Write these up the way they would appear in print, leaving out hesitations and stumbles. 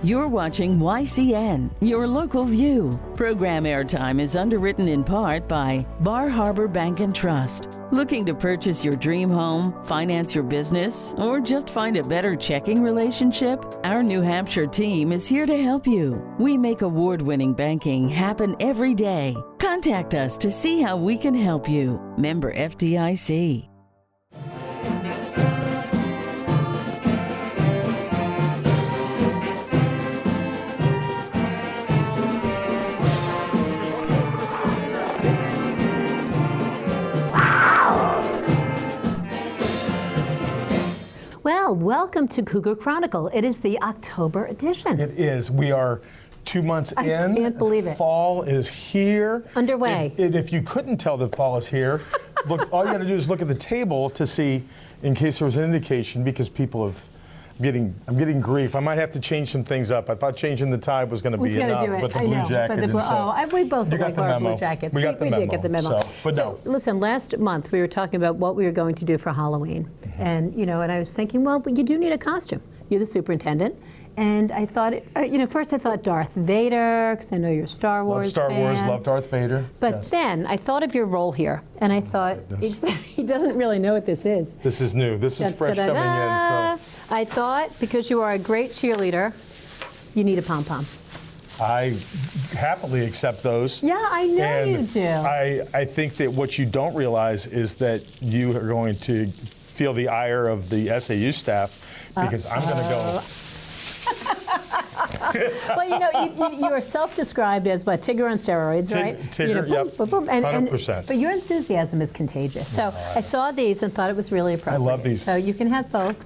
You're watching YCN, your local view. Program airtime is underwritten in part by Bar Harbor Bank and Trust. Looking to purchase your dream home, finance your business, or just find a better checking relationship? Our New Hampshire team is here to help you. We make award-winning banking happen every day. Contact us to see how we can help you. Member FDIC. Well, welcome to Cougar Chronicle. It is the October edition. It is. We are 2 months in. I can't believe it. Fall is here. It's underway. If you couldn't tell that fall is here, look. All you got to do is look at the table to see, in case there was an indication, because people have. I'm getting grief. I might have to change some things up. I thought changing the tie was going to be enough, but the blue jacket. We both like our blue jackets. We did get the memo. Listen, last month we were talking about what we were going to do for Halloween, and I was thinking, well, but you do need a costume. You're the superintendent. And I thought, first I thought Darth Vader, because I know you're a Star Wars Love Star fan. Wars, love Darth Vader. But then I thought of your role here, and I thought, he doesn't really know what this is. This is new. This is fresh coming in. So I thought, because you are a great cheerleader, you need a pom-pom. I happily accept those. Yeah, I know you do. I think that what you don't realize is that you are going to feel the ire of the SAU staff, because I'm going to go. Well, you are self-described as what, Tigger on steroids, right? Tigger, yep. Boom, boom, 100%. But your enthusiasm is contagious. So I saw these and thought it was really appropriate. I love these. So you can have both,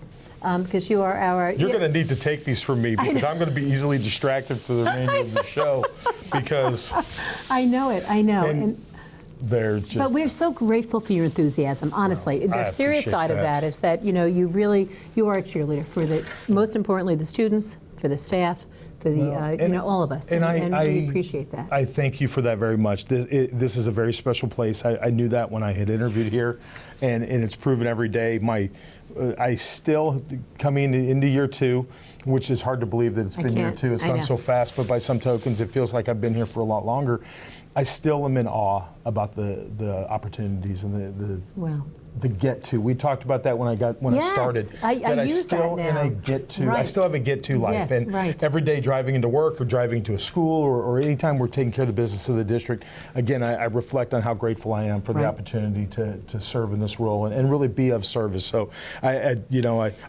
because you are our... You're going to need to take these from me, because I'm going to be easily distracted for the remainder of the show, because... I know it, I know. And they're just... But we're so grateful for your enthusiasm, honestly. Well, the serious side of that is that, you are a cheerleader for most importantly, the students, for the staff, for the, all of us, and we appreciate that. I thank you for that very much. This is a very special place. I knew that when I had interviewed here, and it's proven every day. I still, coming into year 2, which is hard to believe that it's been year 2. It's gone so fast, but by some tokens, it feels like I've been here for a lot longer. I still am in awe about the opportunities and the get to. We talked about that when I started. I use that now. In a get to. Right. I still have a get to life, every day driving into work or driving to a school or anytime we're taking care of the business of the district. Again, I reflect on how grateful I am for the opportunity to serve in this role and really be of service. So I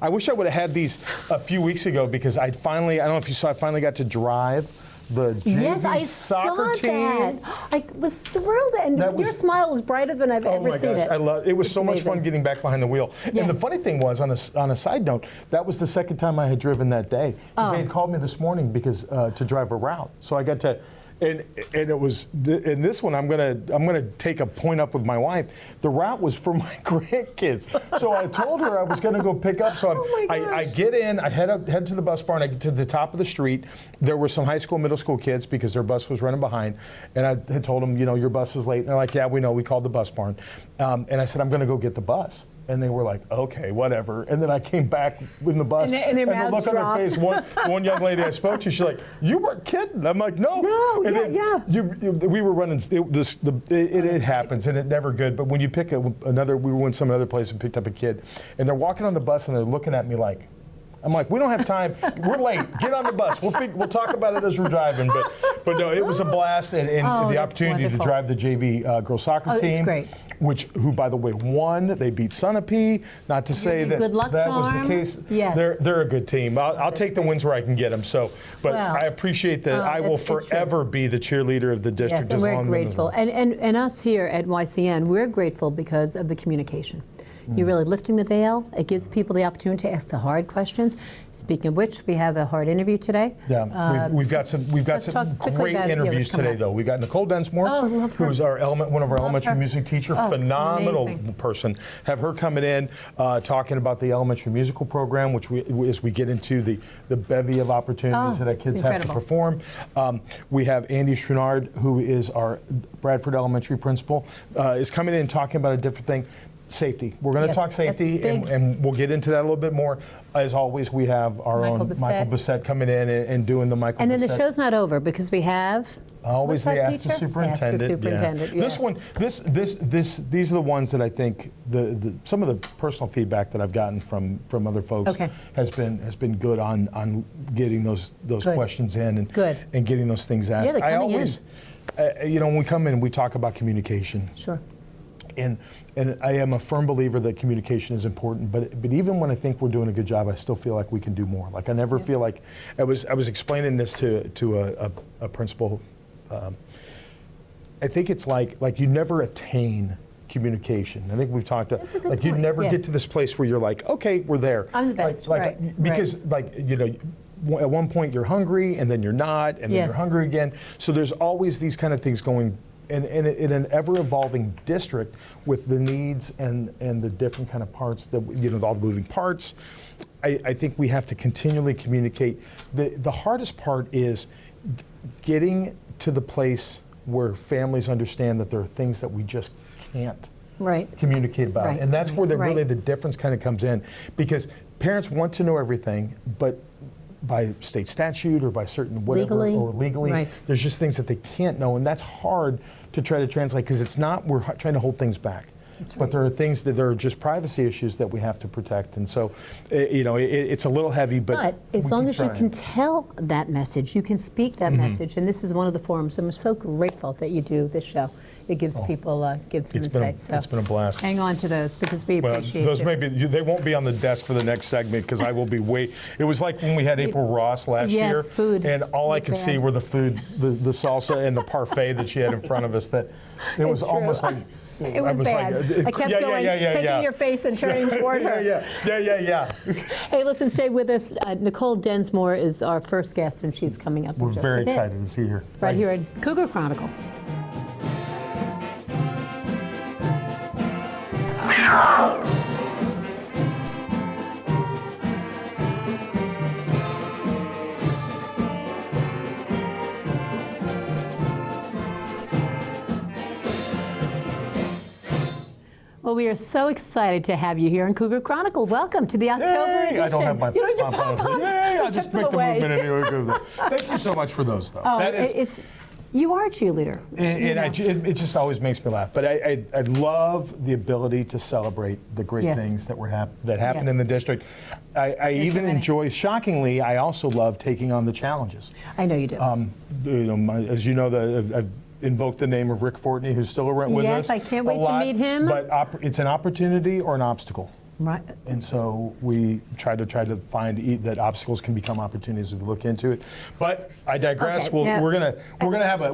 wish I would have had these a few weeks ago, because I don't know if you saw, I finally got to drive the JV soccer team. I was thrilled, and your smile was brighter than I've ever seen it. I love it. It was so much fun getting back behind the wheel. Yes. And the funny thing was, on a side note, that was the second time I had driven that day. Because they had called me this morning to drive a route. So I got to. And it was in this one. I'm gonna take a point up with my wife. The route was for my grandkids, so I told her I was gonna go pick up. So I get in, I head to the bus barn. I get to the top of the street. There were some high school, middle school kids because their bus was running behind, and I had told them, your bus is late. And they're like, yeah, we know. We called the bus barn, and I said, I'm gonna go get the bus. And they were like, okay, whatever. And then I came back in the bus, and the look on her face, one young lady I spoke to, she's like, you weren't kidding. I'm like, no. We were running, it happens, and it's never good. But when you pick we went some other place and picked up a kid, and they're walking on the bus, and they're looking at me like, I'm like, we don't have time. We're late. Get on the bus. We'll talk about it as we're driving. But no, it was a blast, and the opportunity to drive the JV girls soccer team, great. Who by the way won. They beat Sunapee. Not to say that was the case. Yes. They're a good team. I'll take the wins where I can get them. So, but I appreciate that. I will forever be the cheerleader of the district. Yes, and we're grateful. And us here at YCN, we're grateful because of the communication. You're really lifting the veil. It gives people the opportunity to ask the hard questions. Speaking of which, we have a hard interview today. Yeah, we've got some great interviews today, though. We got Nichole Densmore, who's one of our elementary music teacher, phenomenal person. Have her coming in talking about the elementary musical program, which as we get into the bevy of opportunities that our kids have to perform. We have Andy Chouinard, who is our Bradford Elementary principal, is coming in and talking about a different thing. Safety. We're going to Yes, talk safety, that's big. and we'll get into that a little bit more. As always, we have our Michael own Bessette. Michael Bessette coming in and doing the Michael And then Bessette. the show's not over because we have Always what's they that ask the feature? superintendent. Ask the superintendent. Yeah. Yes. These are the ones that I think some of the personal feedback that I've gotten from other folks Okay. has been good on getting those Good. questions in Good. and getting those things asked. Yeah, they're I coming always, when we come in, we talk about communication. Sure. And I am a firm believer that communication is important, but even when I think we're doing a good job, I still feel like we can do more. Like I never feel like I was explaining this to a principal. I think it's like you never attain communication. I think we've talked That's a good like you point, never yes. get to this place where you're like, okay, we're there. I'm the best, right, Because at one point you're hungry and then you're not, and then Yes. you're hungry again. So there's always these kind of things going. In an ever-evolving district with the needs and the different kind of parts that all the moving parts, I think we have to continually communicate. The hardest part is getting to the place where families understand that there are things that we just can't Right. communicate about, Right. and that's where Right. really the difference kind of comes in, because parents want to know everything, but by state statute or by certain whatever Legally. or legally, Right. there's just things that they can't know, and that's hard to try to translate because it's not we're trying to hold things back. But there are things that there are just privacy issues that we have to protect, and so it's a little heavy. But as we long keep as you trying. can tell that message, you can speak that message, and this is one of the forums. I'm so grateful that you do this show. It gives people gives some It's been insights. it's been a blast. Hang on to those because we Well, appreciate those you. they won't be on the desk for the next segment because I will be It was like when we had April Ross last Yes, year, food and all I was could bad. see were the food, the salsa and the parfait that she had in front of us. That it was It's true. almost like It was bad. I kept going, taking your face and turning toward her. Yeah. Hey, listen, stay with us. Nichole Densmore is our first guest, and she's coming up. in We're just very a bit. excited to see her. Right here at Cougar Chronicle. Well, we are so excited to have you here in Cougar Chronicle. Welcome to the October edition. I don't have my You don't have your pom-poms. pom-poms? Yay, I'll We just took them make the away. movement anyway. Thank you so much for those, though. Oh, That is, you are a cheerleader. it just always makes me laugh. But I love the ability to celebrate the great Yes. things that that happen Yes. in the district. I even many. enjoy, shockingly, I also love taking on the challenges. I know you do. As you know, I've invoked the name of Rick Fortney, who's still with us. Yes, I can't wait a to lot, meet him. But it's an opportunity or an obstacle. Right. And so we try to find that obstacles can become opportunities as we look into it. But I digress. Okay, now- We're gonna have I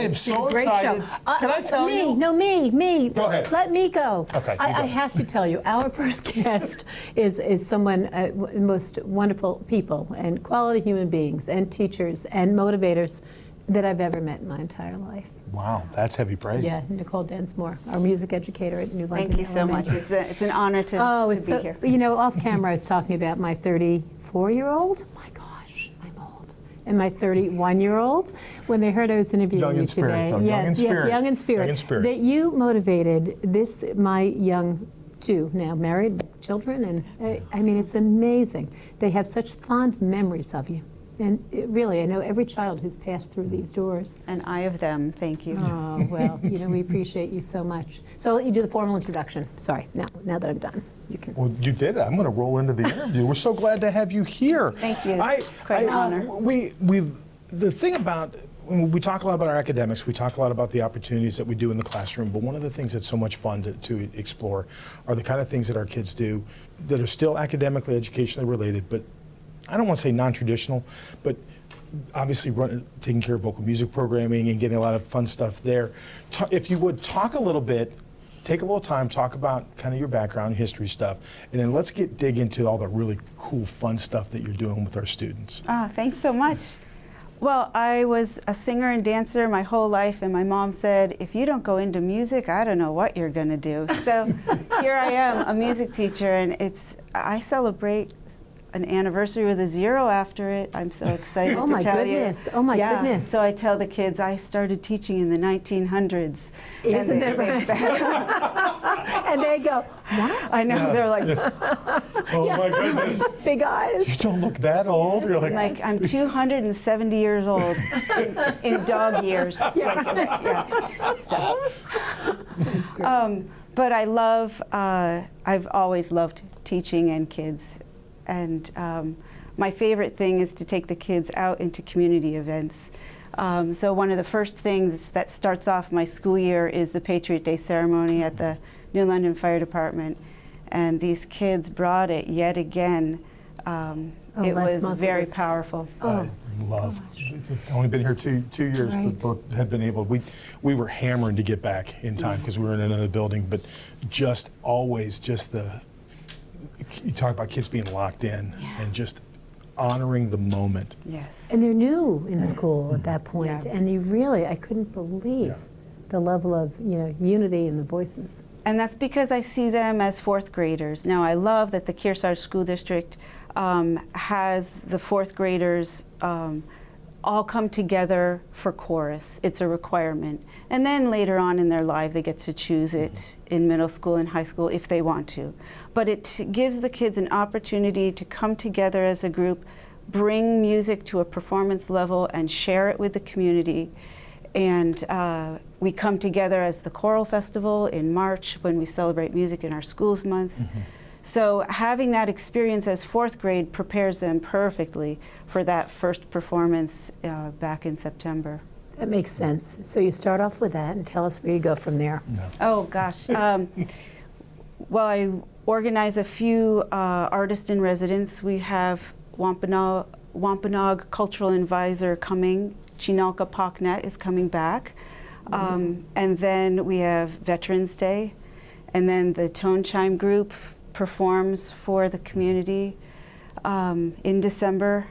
am it's a so great excited. show. Can I tell you? No, me. Go ahead. Let me go. Okay, you I go. have to tell you, our first guest is someone, most wonderful people and quality human beings and teachers and motivators that I've ever met in my entire life. Wow, that's heavy praise. Yeah, Nichole Densmore, our music educator at New London. Thank you so much. Elementary. It's an honor to It's be so, here. off camera I was talking about my 34-year-old. My gosh, I'm old. And my 31-year-old, when they heard I was interviewing Young you in spirit, today. though. Young in spirit. Young in spirit. Young in spirit. That you motivated my young two, now married children, and I mean, it's amazing. They have such fond memories of you. And really, I know every child who's passed through these doors. And I of them, thank you. Oh, well, we appreciate you so much. So I'll let you do the formal introduction. Sorry, now that I'm done, you can. Well, you did it. I'm going to roll into the interview. We're so glad to have you here. Thank you. It's quite an honor. The thing about when we talk a lot about our academics, we talk a lot about the opportunities that we do in the classroom, but one of the things that's so much fun to explore are the kind of things that our kids do that are still academically, educationally related, but I don't want to say non-traditional, but obviously taking care of vocal music programming and getting a lot of fun stuff there. If you would talk a little bit, take a little time, talk about kind of your background, history stuff, and then let's dig into all the really cool, fun stuff that you're doing with our students. Thanks so much. Well, I was a singer and dancer my whole life, and my mom said, if you don't go into music, I don't know what you're going to do. So here I am, a music teacher, and I celebrate an anniversary with a 0 after it. I'm so excited Oh to my tell goodness. you. Oh my Yeah. goodness. So I tell the kids I started teaching in the 1900s. Isn't And that right? And they go, what? I know, Yeah. they're like, Oh my goodness. Big eyes. You don't look that old. You're like, I'm 270 years old in dog years. But I love, I've always loved teaching and kids. And my favorite thing is to take the kids out into community events. So one of the first things that starts off my school year is the Patriot Day ceremony at the New London Fire Department. And these kids brought it yet again. It was very powerful. I love. I've only been here two years, Right. but both had been able. We were hammering to get back in time because we were in another building. But just always, just you talk about kids being locked in and just honoring the moment. Yes. And they're new in school at that point, Yeah. and I couldn't believe the level of unity in the voices. And that's because I see them as 4th graders. Now, I love that the Kearsarge School District has the 4th graders all come together for chorus. It's a requirement. And then later on in their life, they get to choose it in middle school and high school if they want to. But it gives the kids an opportunity to come together as a group, bring music to a performance level, and share it with the community. And we come together as the Choral Festival in March when we celebrate Music in Our Schools Month. So having that experience as 4th grade prepares them perfectly for that first performance back in September. That makes sense. So you start off with that and tell us where you go from there. Oh gosh. Well, I organize a few artist in residence. We have Wampanoag Cultural Advisor coming. Chinalka Paknet is coming back. And then we have Veterans Day. And then the Tone Chime Group performs for the community in December.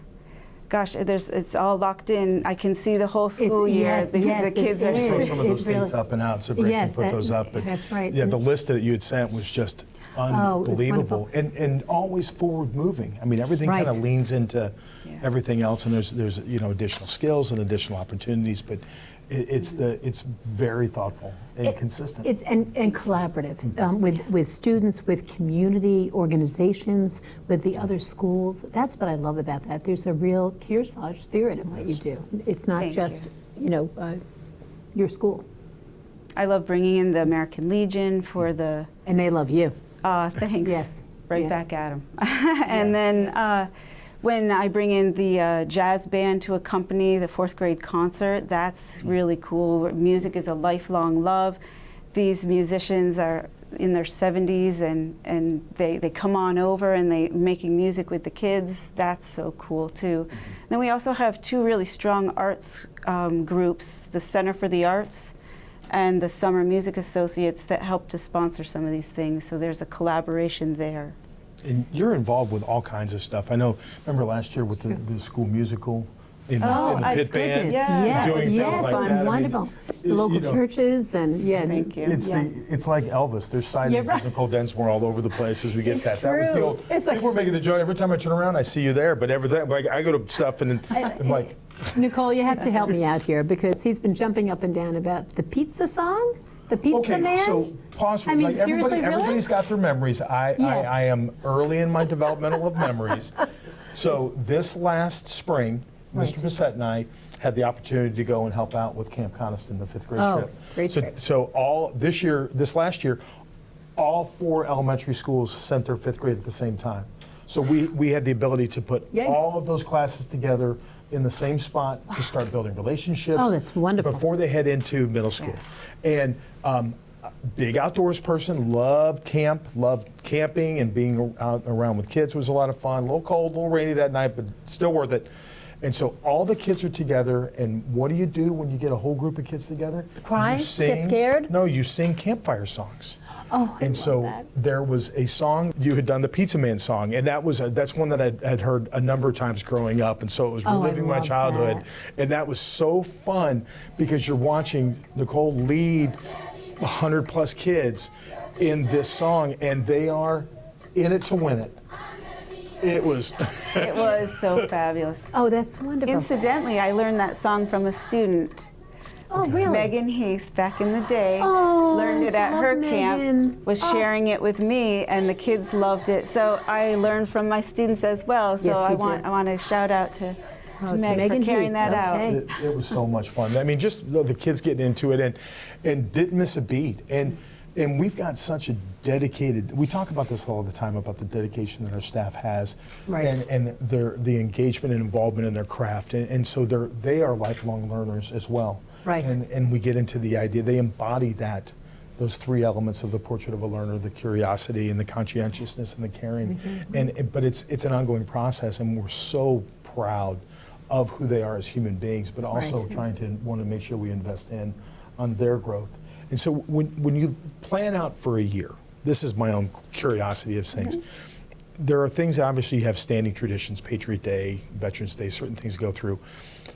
Gosh, it's all locked in. I can see the whole school year. The kids are Throw some of those really dates up and out so Greg can put those up. But that's right. yeah, the list that you had sent was just unbelievable and always forward moving. I mean, everything kind of leans into everything else, and there's additional skills and additional opportunities, but it's very thoughtful and consistent. It's and collaborative with students, with community organizations, with the other schools. That's what I love about that. There's a real Kearsarge spirit in what you do. It's not just your school. I love bringing in the American Legion for the. And they love you. Thanks. Yes. Right back at them. And then when I bring in the jazz band to accompany the 4th grade concert, that's really cool. Music is a lifelong love. These musicians are in their 70s and they come on over and they're making music with the kids. That's so cool too. Then we also have 2 really strong arts groups, the Center for the Arts and the Summer Music Associates, that help to sponsor some of these things. So there's a collaboration there. And you're involved with all kinds of stuff. I know, remember last year with the school musical in the pit band, doing things like that. Wonderful. I mean, local churches and Thank you. It's like Elvis. There's sightings of Nichole Densmore all over the place as we get that. That was the old. It's like we're making the joke every time I turn around, I see you there. But I go to stuff and I'm like, Nichole, you have to help me out here because he's been jumping up and down about the pizza song, the pizza man. So pause for I mean, like seriously, really? everybody's got their memories. I am early in my developmental of memories. So this last spring, Mr. Bessette and I had the opportunity to go and help out with Camp Coniston, the 5th grade trip. Great trip. So this last year, all 4 elementary schools sent their 5th grade at the same time. So we had the ability to put all of those classes together in the same spot to start building relationships. Oh, that's wonderful. Before they head into middle school. And big outdoors person, loved camp, loved camping and being out around with kids was a lot of fun. A little cold, a little rainy that night, but still worth it. And so all the kids are together, and what do you do when you get a whole group of kids together? Cry? You sing, Get scared? No, you sing campfire songs. Oh, I And love so that. there was a song, you had done the Pizza Man song, and that's one that I had heard a number of times growing up, and so it was reliving my love childhood. that. And that was so fun because you're watching Nichole lead 100+ kids in this song, and they are in it to win it. It was. It was so fabulous. Oh, that's wonderful. Incidentally, I learned that song from a student. Oh, really? Megan Heath, back in the day, Oh, learned it at love her Megan. camp, was sharing it with me, and the kids loved it. So I learned from my students as well. So Yes, you I did. want to shout out to Meg Megan for carrying Heath. that out. Okay. It was so much fun. I mean, just the kids getting into it and didn't miss a beat. And we've got such a dedicated, we talk about this all the time, about the dedication that our staff has, Right. and the engagement and involvement in their craft. And so they are lifelong learners as well. Right. And we get into the idea, they embody those three elements of the portrait of a learner: the curiosity and the conscientiousness and the caring. But it's an ongoing process, and we're so proud of who they are as human beings, but also Right. trying to want to make sure we invest on their growth. And so when you plan out for a year, this is my own curiosity of things. There are things, obviously you have standing traditions, Patriot Day, Veterans Day, certain things go through.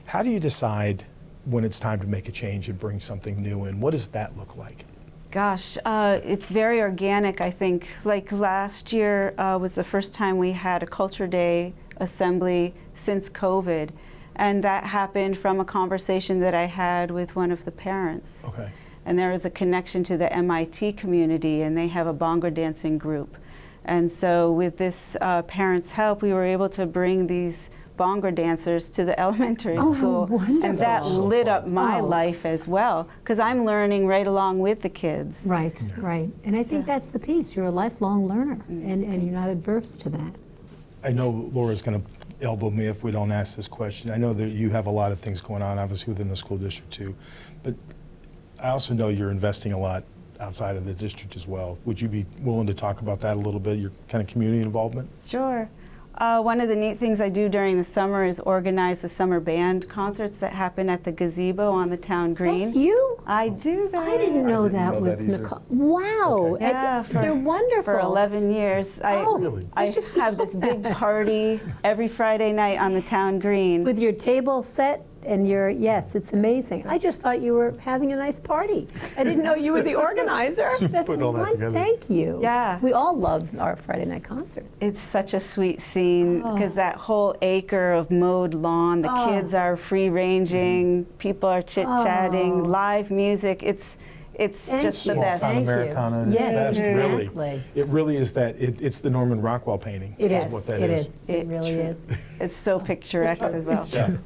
How do you decide when it's time to make a change and bring something new in? What does that look like? Gosh, it's very organic, I think. Like last year was the first time we had a Culture Day assembly since COVID. And that happened from a conversation that I had with one of the parents. Okay. And there is a connection to the MIT community, and they have a bongo dancing group. And so with this parent's help, we were able to bring these bongo dancers to the elementary school. Wonderful. And that So lit fun. up my life as well, because I'm learning right along with the kids. Right, right. And I think that's the piece. You're a lifelong learner, and you're not adverse to that. I know Laura's going to elbow me if we don't ask this question. I know that you have a lot of things going on, obviously, within the school district too, but I also know you're investing a lot outside of the district as well. Would you be willing to talk about that a little bit, your kind of community involvement? Sure. One of the neat things I do during the summer is organize the summer band concerts that happen at the gazebo on the town green. That's you? I do that. I didn't know didn't that know was that either. Nichole. Wow. Okay. Yeah, They're wonderful. For 11 years. Oh, Really? I have this big party every Friday night on the town green. With your table set and your, yes, it's amazing. I just thought you were having a nice party. I didn't know you were the organizer. That's Putting all that together. Thank you. Yeah. We all love our Friday night concerts. It's such a sweet scene because that whole acre of mowed lawn, the kids are free ranging, people are chit-chatting, live music. It's Thank just the you. best. Small-town Thank you. Americana at its Yes, best, really. exactly. It really is that. It's the Norman Rockwell painting. It is. What that It is. is. It really is. It's so picturesque as well. Yeah.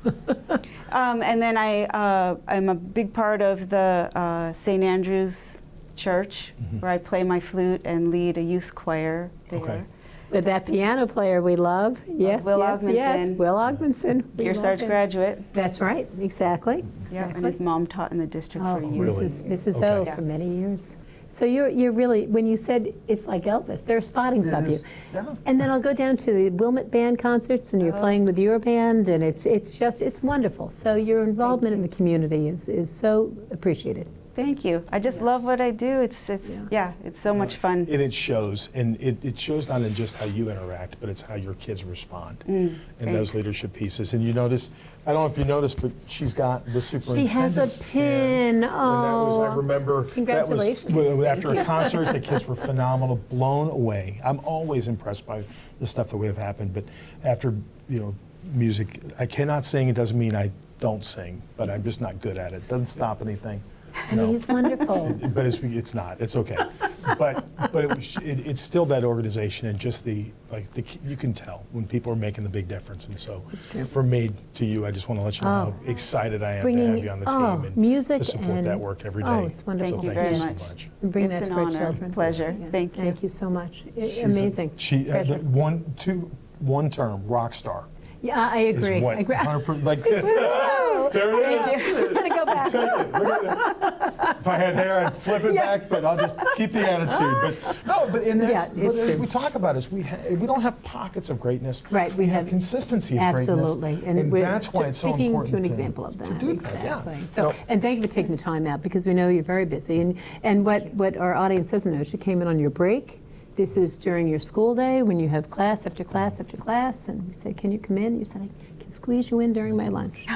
And then I'm a big part of the St. Andrew's Church, where I play my flute and lead a youth choir there. Okay. But that piano player we love, yes, Will yes, yes, Ogmanson. Will Ogmanson. We love Kearsarge him. graduate. That's right, exactly. Yeah, and his mom taught in the district Oh, for years. Really? Mrs. Okay. O for many years. So you're really, when you said it's like Elvis, there are spottings of you. is, yeah. And then I'll go down to the Wilmot Band concerts, and you're playing with your band, and it's wonderful. So your involvement in the community is so appreciated. Thank you. I just love what I do. It's so much fun. And it shows, and it shows not in just how you interact, but it's how your kids respond in those leadership pieces. And you notice, I don't know if you noticed, but she's got the She superintendent. has a pin. And that was, I Oh, remember, Congratulations. that was after a concert, the kids were phenomenal, blown away. I'm always impressed by the stuff that we have happened, but after, music, I cannot sing, it doesn't mean I don't sing, but I'm just not good at it. Doesn't stop anything. I mean, he's wonderful. But it's not. It's okay. But it's still that organization and just you can tell when people are making the big difference. And so from me to you, I just want to let you know how excited I am to have you on the team and music to support and- that work every day. Oh, it's wonderful. Thank you So very thank you much. so much. And bring It's that an to our honor. children. Pleasure. Yeah. Thank you. Thank you so much. She's Amazing. The one term, rock star. Yeah, I Is agree. what? I agree. 100%, like, there it is. She's gonna go back. Take it. Look at it. If I had hair, I'd flip it back, but I'll just keep the attitude. But no, but and that's Yeah, it's what true. we talk about is we don't have pockets of greatness. Right, we have consistency of greatness. Absolutely, and we're that's why it's so speaking important to an example of that. to do that. Exactly. Yeah. So, No, and thank you for taking the time out because we know you're very busy. And what our audience doesn't know is you came in on your break. This is during your school day when you have class after class after class, and we said, "Can you come in?" You said, "I can squeeze you in during my lunch."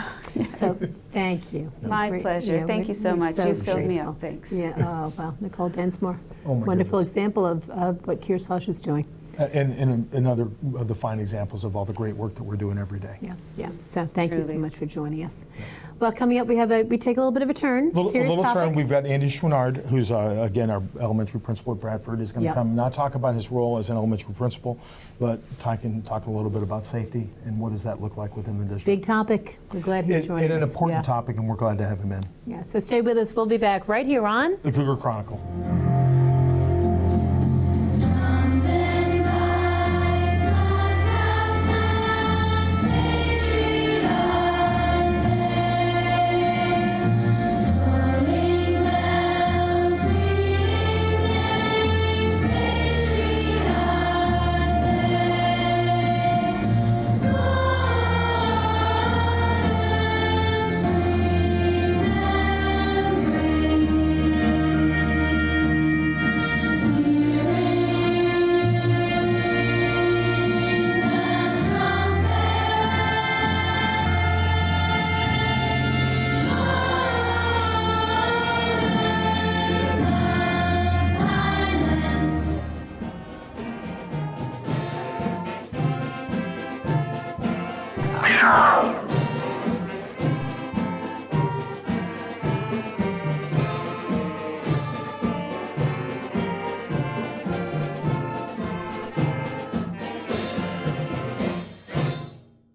So, thank you. My We're- pleasure. yeah, Thank you so we're much. so You filled me grateful. up. Thanks. Yeah. Oh well, Nichole Densmore, Oh, my wonderful goodness. example of what Kearsarge is doing. and other of the fine examples of all the great work that we're doing every day. Yeah. So thank you so Truly. much for joining us. Well, coming up, we take a little bit of a turn. A Serious little topic. turn. We've got Andy Chouinard, who's again our elementary principal at Bradford, is going to Yep. come not talk about his role as an elementary principal, but talk a little bit about safety and what does that look like within the district. Big topic. We're glad he's joining us. And an important Yeah. topic, and we're glad to have him in. Yeah. So stay with us. We'll be back right here on. The Cougar Chronicle.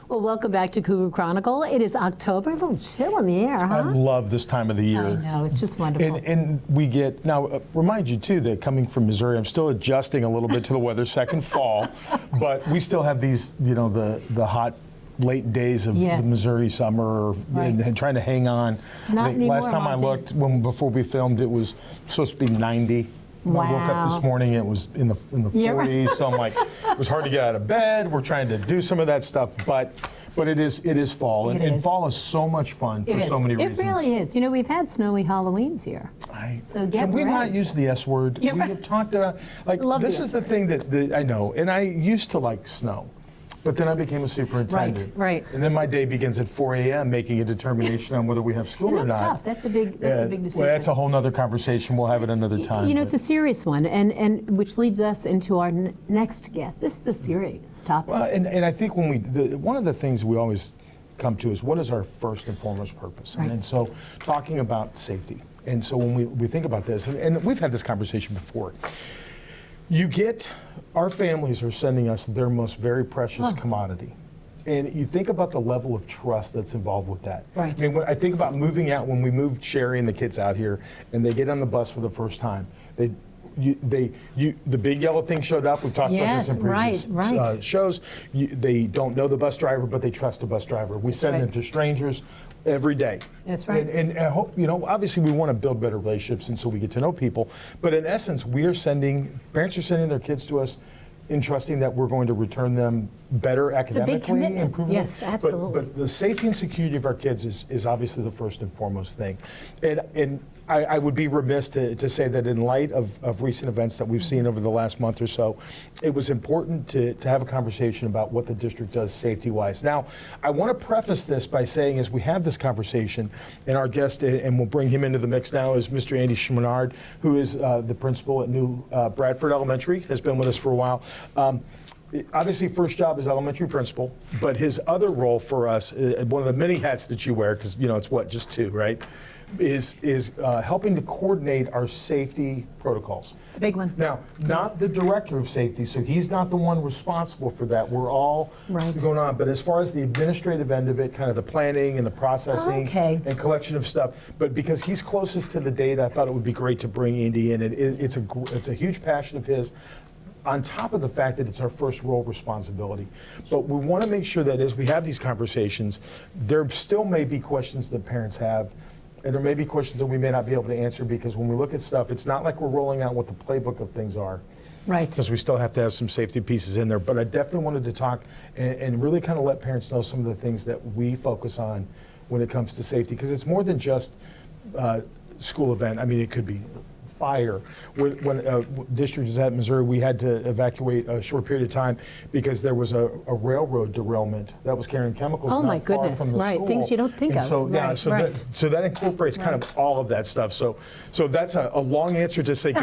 Well, welcome back to Cougar Chronicle. It is October. A little chill in the air, I huh? love this time of the year. I know. It's just wonderful. And we get, now remind you too that coming from Missouri, I'm still adjusting a little bit to the weather, second fall, but we still have these, the hot late days of Yes. the Missouri summer and trying to hang on. Not anymore, last time I Monty. looked, before we filmed, it was supposed to be 90. When I woke up this Wow. morning, it was in the 40s, Yeah, right. so I'm like, it was hard to get out of bed. We're trying to do some of that stuff, but it is fall, It and is. fall is so much fun for so many reasons. It really is. We've had snowy Halloweens here. So get Can we not ready. use the S word? Yeah, We right. have talked about, like, Love this the is S the thing that I know, and I used to like snow, but then I became a superintendent. Right. And then my day begins at 4 a.m. making a determination on whether we have school And or that's not. tough. That's a big decision. Well, that's a whole nother conversation. We'll have it another time. It's a serious one, and which leads us into our next guest. This is a serious topic. Well, and I think when one of the things we always come to is what is our first and foremost purpose? Right. And so talking about safety. And so when we think about this, and we've had this conversation before, our families are sending us their most very precious commodity. And you think about the level of trust that's involved with that. Right. I mean, when I think about moving out, when we moved Sherry and the kids out here, and they get on the bus for the first time, the big yellow thing showed up. We've talked about this in previous right. shows. They don't know the bus driver, but they trust the bus driver. We send right. them to strangers every day. That's right. And I hope, obviously we want to build better relationships, and so we get to know people. But in essence, parents are sending their kids to us in trusting that we're going to return them better academically. commitment. improving Yes, them. absolutely. But the safety and security of our kids is obviously the first and foremost thing. And I would be remiss to say that in light of recent events that we've seen over the last month or so, it was important to have a conversation about what the district does safety-wise. Now, I want to preface this by saying as we have this conversation, and our guest, and we'll bring him into the mix now, is Mr. Andy Chouinard, who is the principal at New Bradford Elementary, has been with us for a while. Obviously, first job is elementary principal, but his other role for us, one of the many hats that you wear, because it's just two, right? Is helping to coordinate our safety protocols. It's a big one. Now, not the director of safety, so he's not the one responsible for that. We're all going on. But as far as the administrative end of it, kind of the planning and the processing and collection of stuff, but because he's closest to the data, I thought it would be great to bring Andy in. It's a huge passion of his, on top of the fact that it's our first role responsibility. But we want to make sure that as we have these conversations, there still may be questions that parents have, and there may be questions that we may not be able to answer, because when we look at stuff, it's not like we're rolling out what the playbook of things are. Right. Because we still have to have some safety pieces in there. But I definitely wanted to talk and really kind of let parents know some of the things that we focus on when it comes to safety, because it's more than just school event. I mean, it could be fire. When district was at Missouri, we had to evacuate a short period of time because there was a railroad derailment that was carrying chemicals. Oh my not far goodness! from the Right, school. things you don't think And of. So yeah, Right, so right. that incorporates kind of all of that stuff. So that's a long answer to say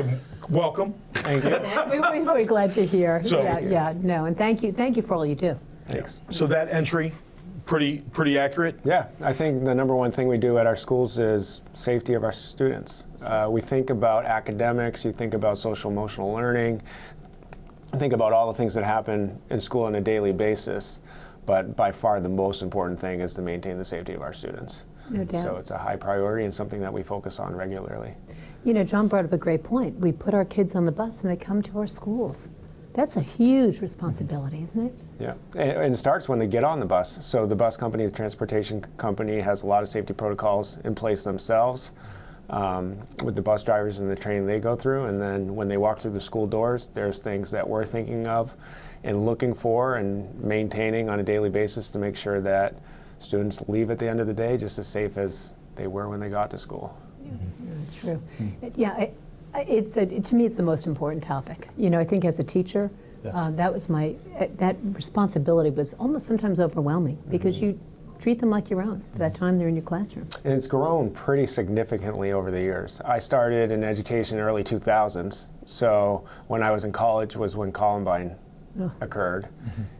welcome. Thank you. We're glad you're here. So- No, and thank you for all you do. Thanks. So that entry, pretty accurate. Yeah, I think the number one thing we do at our schools is safety of our students. We think about academics, you think about social emotional learning, think about all the things that happen in school on a daily basis, but by far the most important thing is to maintain the safety of our students. No doubt. So it's a high priority and something that we focus on regularly. You know, John brought up a great point. We put our kids on the bus and they come to our schools. That's a huge responsibility, isn't it? Yeah, and it starts when they get on the bus. So the bus company, the transportation company has a lot of safety protocols in place themselves with the bus drivers and the training they go through. And then when they walk through the school doors, there's things that we're thinking of and looking for and maintaining on a daily basis to make sure that students leave at the end of the day just as safe as they were when they got to school. That's true. Yeah, to me, it's the most important topic. You know, I think as a teacher, Yes. that responsibility was almost sometimes overwhelming because you treat them like your own for that time they're in your classroom. And it's grown pretty significantly over the years. I started in education in early 2000s, so when I was in college was when Columbine occurred.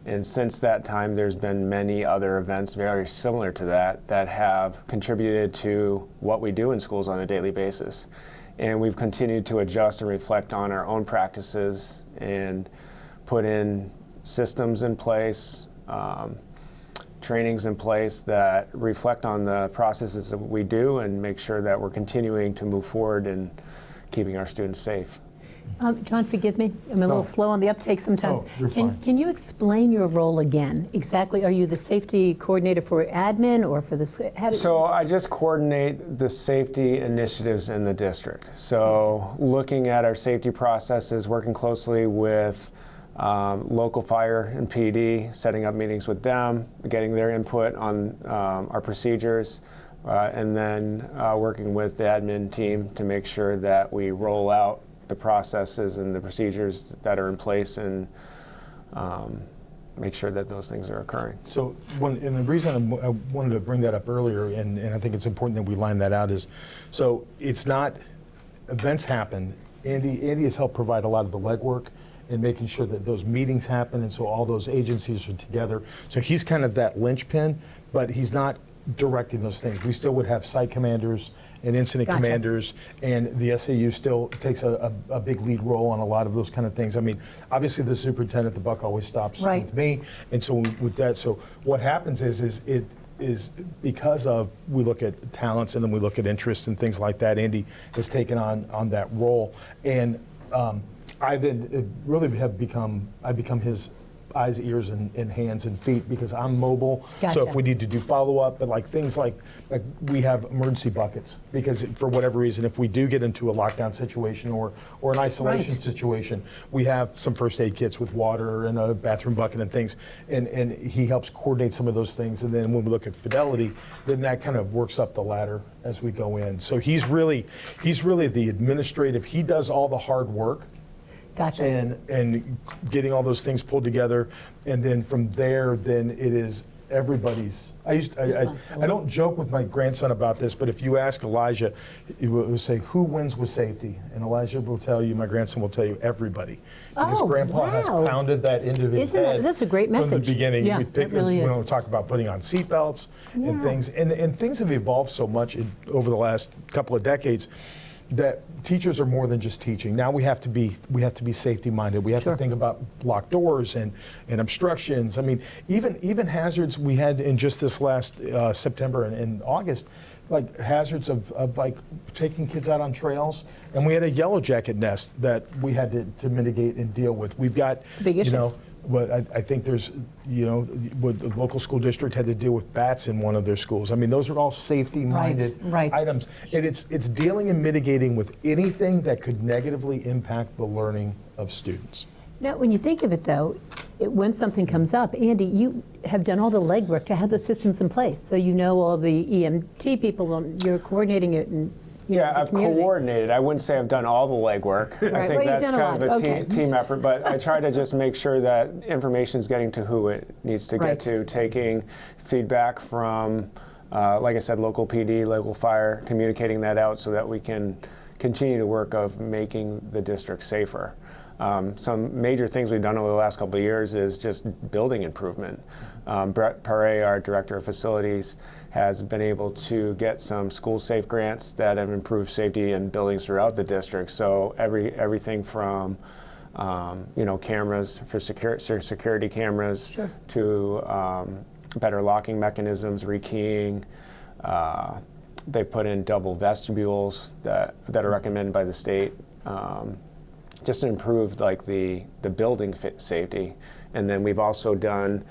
And since that time, there's been many other events very similar to that have contributed to what we do in schools on a daily basis. And we've continued to adjust and reflect on our own practices and put in systems in place, trainings in place that reflect on the processes that we do and make sure that we're continuing to move forward in keeping our students safe. John, forgive me. I'm a little slow on the uptake sometimes. Oh, you're fine. Can you explain your role again? Exactly, are you the safety coordinator for admin or for the So I just coordinate the safety initiatives in the district. So looking at our safety processes, working closely with local fire and PD, setting up meetings with them, getting their input on our procedures, and then working with the admin team to make sure that we roll out the processes and the procedures that are in place and make sure that those things are occurring. So, and the reason I wanted to bring that up earlier, and I think it's important that we line that out, is so it's not, events happen. Andy has helped provide a lot of the legwork in making sure that those meetings happen, and so all those agencies are together. So he's kind of that linchpin, but he's not directing those things. We still would have site commanders and incident Gotcha. commanders, and the SAU still takes a big lead role on a lot of those kind of things. I mean, obviously the superintendent, the buck always stops Right. with me, and so with that, so what happens is because of, we look at talents and then we look at interests and things like that. Andy has taken on that role, and I then really have become his eyes, ears, and hands and feet because I'm mobile. Gotcha. So if we need to do follow-up, but like things like we have emergency buckets because for whatever reason, if we do get into a lockdown situation or an isolation Right. situation, we have some first aid kits with water and a bathroom bucket and things, and he helps coordinate some of those things. And then when we look at Fidelity, then that kind of works up the ladder as we go in. So he's really the administrative. He does all the hard work. Gotcha. And getting all those things pulled together, and then from there, then it is everybody's. I don't joke with my grandson about this, but if you ask Elijah, he will say, "Who wins with safety?" And Elijah will tell you, my grandson will tell you, everybody, because Oh, Grandpa has wow. pounded that into his Isn't head. it- that's a great From message. the beginning, Yeah, we it really is. talk about putting on seatbelts and things, and things have evolved so much over the last couple of decades that teachers are more than just teaching. Now we have to be safety minded. We have Sure. to think about locked doors and obstructions. I mean, even hazards we had in just this last September and August, like hazards of like taking kids out on trails, and we had a yellow jacket nest that we had to mitigate and deal with. We've got It's a big issue. But I think there's, what the local school district had to deal with bats in one of their schools. I mean, those are all safety-minded Right. items. And it's dealing and mitigating with anything that could negatively impact the learning of students. Now, when you think of it, though, when something comes up, Andy, you have done all the legwork to have the systems in place. So you know all the EMT people, you're coordinating it and Yeah, the I've community. coordinated. I wouldn't say I've done all the legwork. I Right. think Well, you've that's done a kind of lot. a Okay. team effort, but I try to just make sure that information is getting to who it needs to Right. get to, taking feedback from, like I said, local PD, local fire, communicating that out so that we can continue to work of making the district safer. Some major things we've done over the last couple of years is just building improvement. Brett Paré, our director of facilities, has been able to get some school safe grants that have improved safety in buildings throughout the district. So everything from cameras for security cameras Sure. to better locking mechanisms, rekeying. They put in double vestibules that are recommended by the state. Just to improve like the building safety. And then we've also done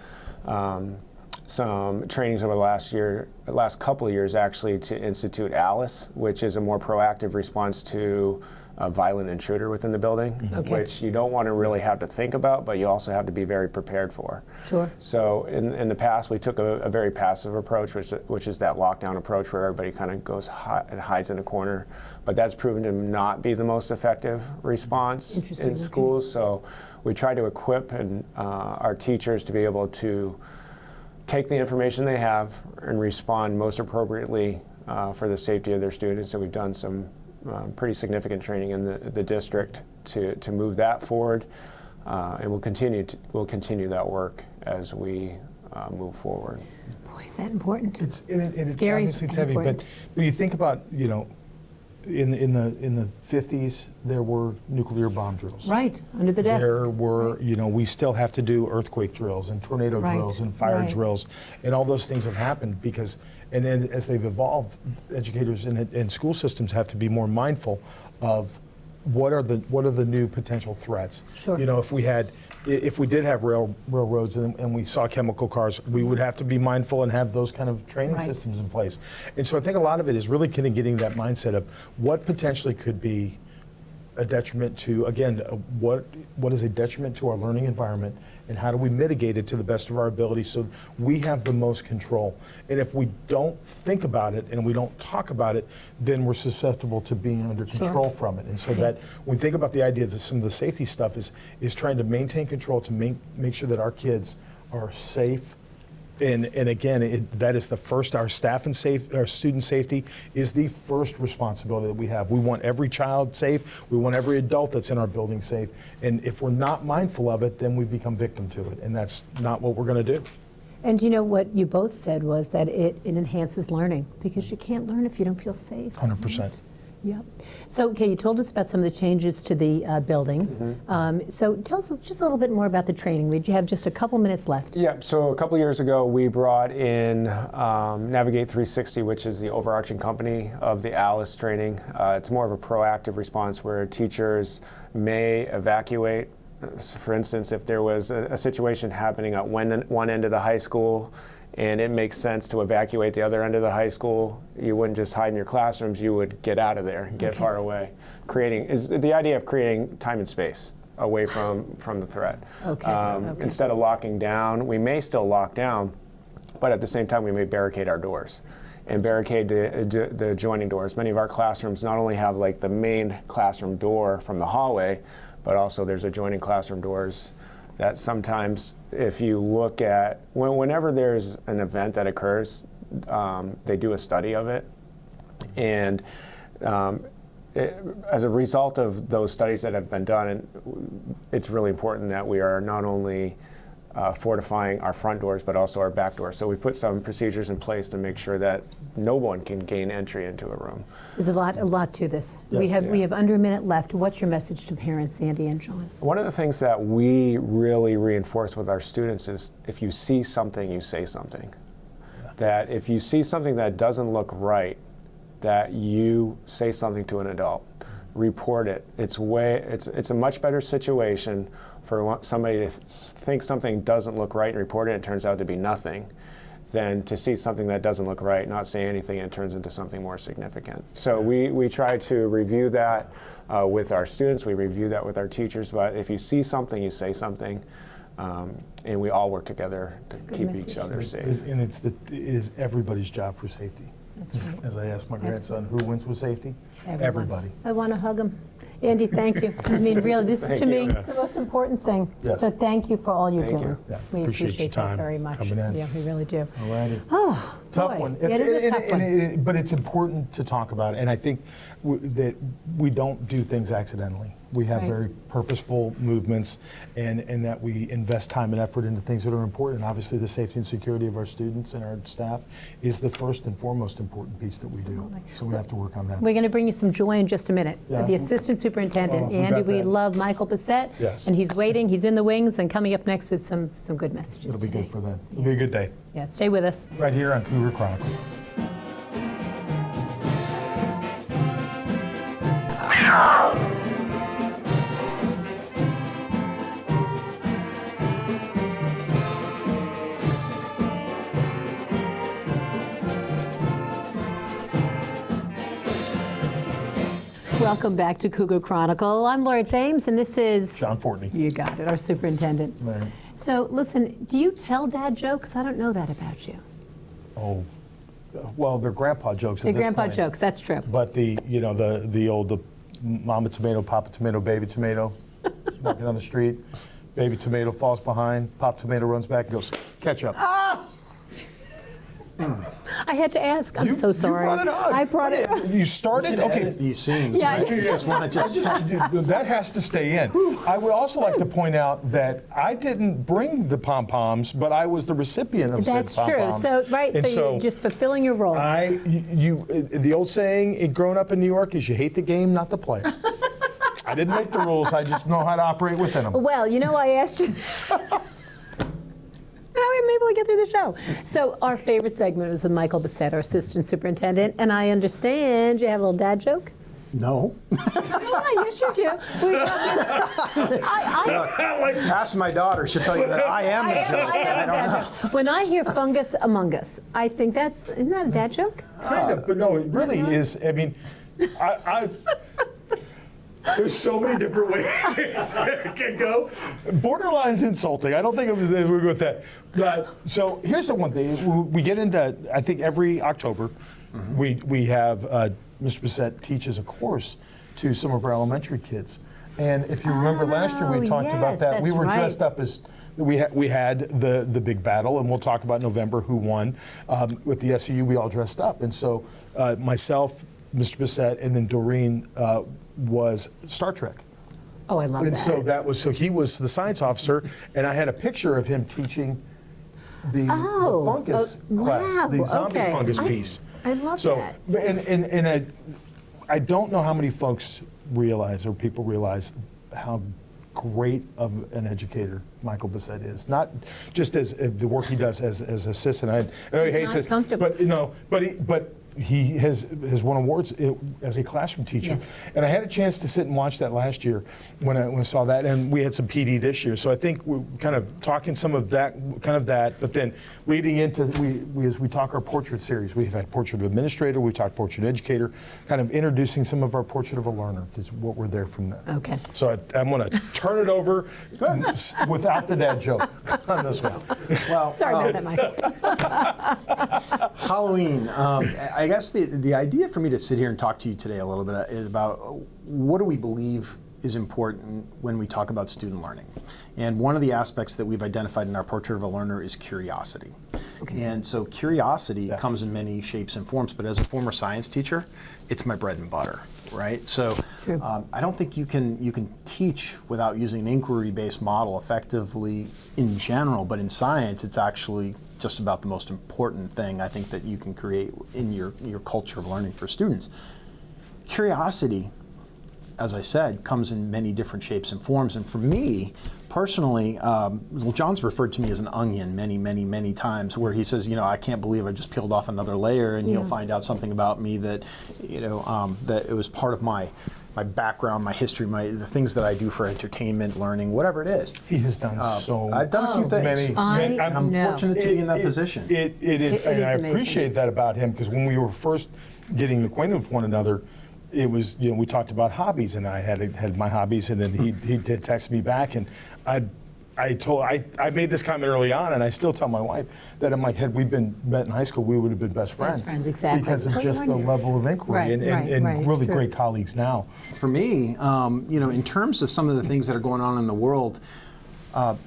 some trainings over the last couple of years actually, to institute ALICE, which is a more proactive response to a violent intruder within the building, Okay. which you don't want to really have to think about, but you also have to be very prepared for. Sure. So in the past, we took a very passive approach, which is that lockdown approach where everybody kind of goes and hides in a corner. But that's proven to not be the most effective response Interesting, in okay. schools. So we try to equip our teachers to be able to take the information they have and respond most appropriately for the safety of their students. And we've done some pretty significant training in the district to move that forward, and we'll continue that work as we move forward. Boy, is that important. It's Scary obviously it's and heavy, but important. when you think about in the 50s there were nuclear bomb drills. Right, under the desk. There were, we still have to do earthquake drills and tornado Right, drills and fire right. drills, and all those things have happened because, and then as they've evolved, educators and school systems have to be more mindful of what are the new potential threats. Sure. If we did have railroads and we saw chemical cars, we would have to be mindful and have those kind of training Right. systems in place. And so I think a lot of it is really kind of getting that mindset of what potentially could be a detriment to, again, what is a detriment to our learning environment, and how do we mitigate it to the best of our ability so we have the most control. And if we don't think about it and we don't talk about it, then we're susceptible to being under control from it. And so Yes. that when we think about the idea of some of the safety stuff is trying to maintain control to make sure that our kids are safe. And again, that is the first. Our staff and our student safety is the first responsibility that we have. We want every child safe. We want every adult that's in our building safe. And if we're not mindful of it, then we become victim to it, and that's not what we're going to do. And what you both said was that it enhances learning, because you can't learn if you don't feel safe. 100%. Yep. So, okay, you told us about some of the changes to the buildings. So tell us just a little bit more about the training. We have just a couple minutes left. Yeah, so a couple years ago, we brought in Navigate 360, which is the overarching company of the ALICE training. It's more of a proactive response where teachers may evacuate. For instance, if there was a situation happening at one end of the high school, and it makes sense to evacuate the other end of the high school, you wouldn't just hide in your classrooms, you would get out of there, get far away. Is the idea of creating time and space away from the threat. Okay. Instead of locking down, we may still lock down, but at the same time we may barricade our doors and barricade the adjoining doors. Many of our classrooms not only have like the main classroom door from the hallway, but also there's adjoining classroom doors that sometimes, if you look at, whenever there's an event that occurs, they do a study of it. And as a result of those studies that have been done, it's really important that we are not only fortifying our front doors, but also our back doors. So we put some procedures in place to make sure that no one can gain entry into a room. There's a lot to this. Yes. We have under a minute left. What's your message to parents, Sandy and Sean? One of the things that we really reinforce with our students is if you see something, you say something. Yeah. That if you see something that doesn't look right, that you say something to an adult. Report it. It's a much better situation for somebody to think something doesn't look right and report it, and it turns out to be nothing, than to see something that doesn't look right, not say anything, and it turns into something more significant. So we try to review that with our students, we review that with our teachers, but if you see something, you say something, and we all work together to keep each other safe. And it is everybody's job for safety. That's right. As I asked my grandson, who wins with safety? Everyone. Everybody. I want to hug him. Andy, thank you. I mean, really, this is to me the most important thing. Yes. So thank you for all you're Thank doing. you. Yeah, We appreciate your time that very much. coming in. Yeah, we really do. All righty. Oh, Tough boy. one. It is a tough one. But it's important to talk about it. And I think that we don't do things accidentally. We have Right. very purposeful movements, and that we invest time and effort into things that are important. Obviously, the safety and security of our students and our staff is the first and foremost important piece that we Absolutely. do. So we have to work on that. We're going to bring you some joy in just a minute. Yeah. The assistant superintendent, Oh, we Andy, got we that. love Michael Bessette. Yes. And he's waiting. He's in the wings and coming up next with some good messages It'll be today. good for them. It'll be a good day. Yeah, stay with us. Right here on Cougar Chronicle. Welcome back to Cougar Chronicle. I'm Laura James, and this is... John Fortney. You got it, our superintendent. Right. So, listen, do you tell dad jokes? I don't know that about you. Oh, well, they're grandpa jokes at The this grandpa point. jokes, that's true. But the old mama tomato, papa tomato, baby tomato, walking on the street, baby tomato falls behind, pop tomato runs back and goes, ketchup. I had to ask. I'm so sorry. You brought it on. I brought it up. You started? Okay. Okay. These scenes, Yeah. right? You just want to just That has to stay in. I would also like to point out that I didn't bring the pom-poms, but I was the recipient of That's said true. pom-poms. So, right, And so you're just fulfilling your role. the old saying, growing up in New York, is you hate the game, not the player. I didn't make the rules. I just know how to operate within them. Well, you know, I asked you. I'm able to get through the show. So our favorite segment was with Michael Bessette, our assistant superintendent, and I understand you have a little dad joke. no. Yes, you do. We're talking, Ask my daughter; she'll tell you that I am the joke. I have a dad joke. When I hear fungus among us, I think isn't that a dad joke? Kind of, but no, it really is. I mean, there's so many different ways it can go. Borderline's insulting. I don't think we're good with that. But, so here's the one thing. We get into, I think every October, we have Mr. Bessette teaches a course to some of our elementary kids. And if you remember last year, we talked about yes, that. We that's were right. dressed up as, we had the big battle, and we'll talk about November who won. With the SEU, we all dressed up. And so myself, Mr. Bessette, and then Doreen was Star Trek. Oh, I love And that. so he was the science officer, and I had a picture of him teaching the fungus class, wow, the zombie okay. fungus piece. I love So, that. and I don't know how many folks realize, or people realize, how great of an educator Michael Bessette is. Not just as the work he does as assistant. I know he He's hates not it, comfortable. but he has won awards as a classroom teacher. Yes. And I had a chance to sit and watch that last year when I saw that, and we had some PD this year. So I think we're kind of talking some of that, but then leading into, as we talk our portrait series, we've had Portrait of Administrator, we've talked Portrait Educator, kind of introducing some of our Portrait of a Learner, is what we're there from that. Okay. So I'm going to turn it over without the dad joke on this one. Well, Sorry about that, Michael. Halloween. I guess the idea for me to sit here and talk to you today a little bit is about what do we believe is important when we talk about student learning. And one of the aspects that we've identified in our Portrait of a Learner is curiosity. Okay. And so curiosity comes in many shapes and forms, but as a former science teacher, it's my bread and butter, right? So True. I don't think you can teach without using an inquiry-based model effectively in general, but in science, it's actually just about the most important thing I think that you can create in your culture of learning for students. Curiosity, as I said, comes in many different shapes and forms. And for me, personally, John's referred to me as an onion many times, where he says, I can't believe I just peeled off another layer, and you'll find out something about me that, that it was part of my background, my history, the things that I do for entertainment, learning, whatever it is. He has done I've done a few things. many. I'm fortunate to be in that position. It is, is and I amazing. appreciate that about him, because when we were first getting acquainted with one another, it was, we talked about hobbies, and I had my hobbies, and then he did text me back, and I made this comment early on, and I still tell my wife that I'm like, had we been met in high school, we would have been best friends. Best friends, exactly. Because of just the level of inquiry, and really great colleagues now. For me, in terms of some of the things that are going on in the world,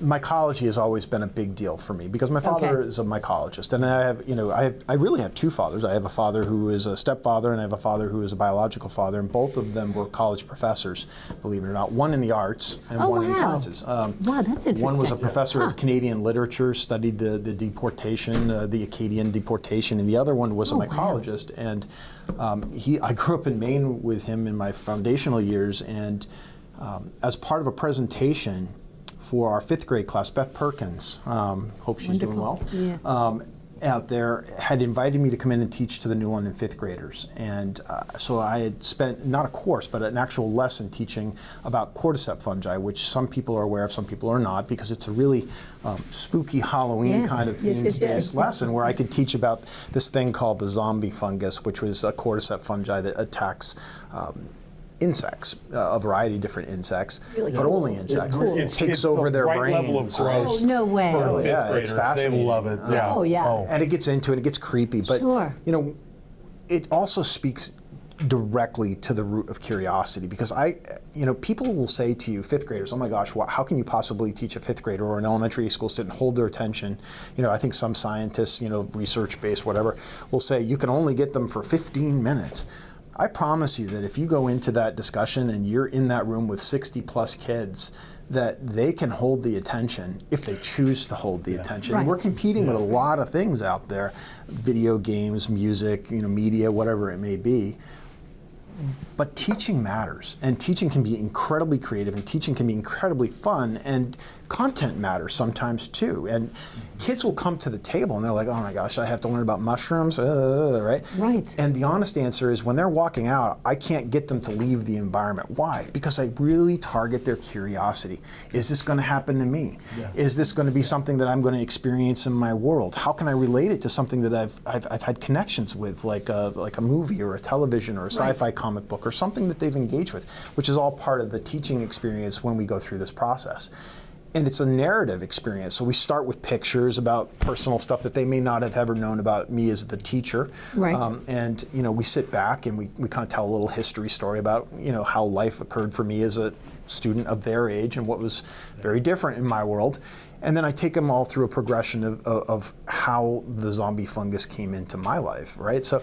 mycology has always been a big deal for me because my father is a mycologist, and I really have two fathers. I have a father who is a stepfather, and I have a father who is a biological father, and both of them were college professors, believe it or not. One in the arts and one in the sciences. Wow, that's interesting. One was a professor of Canadian literature, studied the deportation, the Acadian deportation, and the other one was a mycologist. And I grew up in Maine with him in my foundational years, and as part of a presentation for our 5th grade class, Beth Perkins, hope she's doing well, yes. Out there, had invited me to come in and teach to the New London 5th graders. And so I had spent, not a course, but an actual lesson teaching about cordyceps fungi, which some people are aware of, some people are not, because it's a really spooky Halloween kind of themed-based lesson where I could teach about this thing called the zombie fungus, which was a cordyceps fungi that attacks insects, a variety of different insects, but only insects. It takes over their brains. Level of gross. Oh, no way. It's fascinating. They love it. Yeah. Oh, yeah. And it gets into it, it gets creepy, but it also speaks directly to the root of curiosity, because people will say to you, 5th graders, oh my gosh, how can you possibly teach a 5th grader or an elementary school student hold their attention? I think some scientists, research-based, whatever, will say you can only get them for 15 minutes. I promise you that if you go into that discussion and you're in that room with 60 plus kids, that they can hold the attention if they choose to hold the attention. Right. And we're competing with a lot of things out there, video games, music, media, whatever it may be. But teaching matters, and teaching can be incredibly creative, and teaching can be incredibly fun, and content matters sometimes too. And kids will come to the table and they're like, oh my gosh, I have to learn about mushrooms, right? Right. And the honest answer is, when they're walking out, I can't get them to leave the environment. Why? Because I really target their curiosity. Is this going to happen to me? Yeah. Is this going to be something that I'm going to experience in my world? How can I relate it to something that I've had connections with, like a movie or a television or a sci-fi comic book, or something that they've engaged with, which is all part of the teaching experience when we go through this process. And it's a narrative experience. So we start with pictures about personal stuff that they may not have ever known about me as the teacher. Right. And we sit back and we kind of tell a little history story about how life occurred for me as a student of their age and what was very different in my world. And then I take them all through a progression of how the zombie fungus came into my life, right? So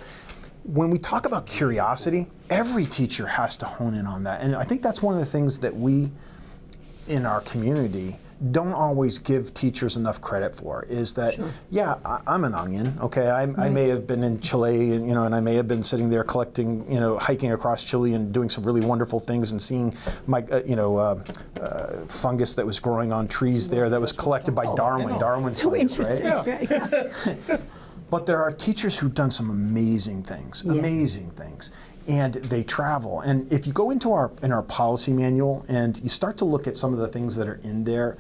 when we talk about curiosity, every teacher has to hone in on that. And I think that's one of the things that we in our community don't always give teachers enough credit for, is that, I'm an onion, okay? I may have been in Chile, and I may have been sitting there collecting, hiking across Chile and doing some really wonderful things and seeing my, fungus that was growing on trees there that was collected by Darwin. Darwin's so fungus, interesting. right? Yeah. But there are teachers who've done some amazing things, and they travel. And if you go into our policy manual and you start to look at some of the things that are in there,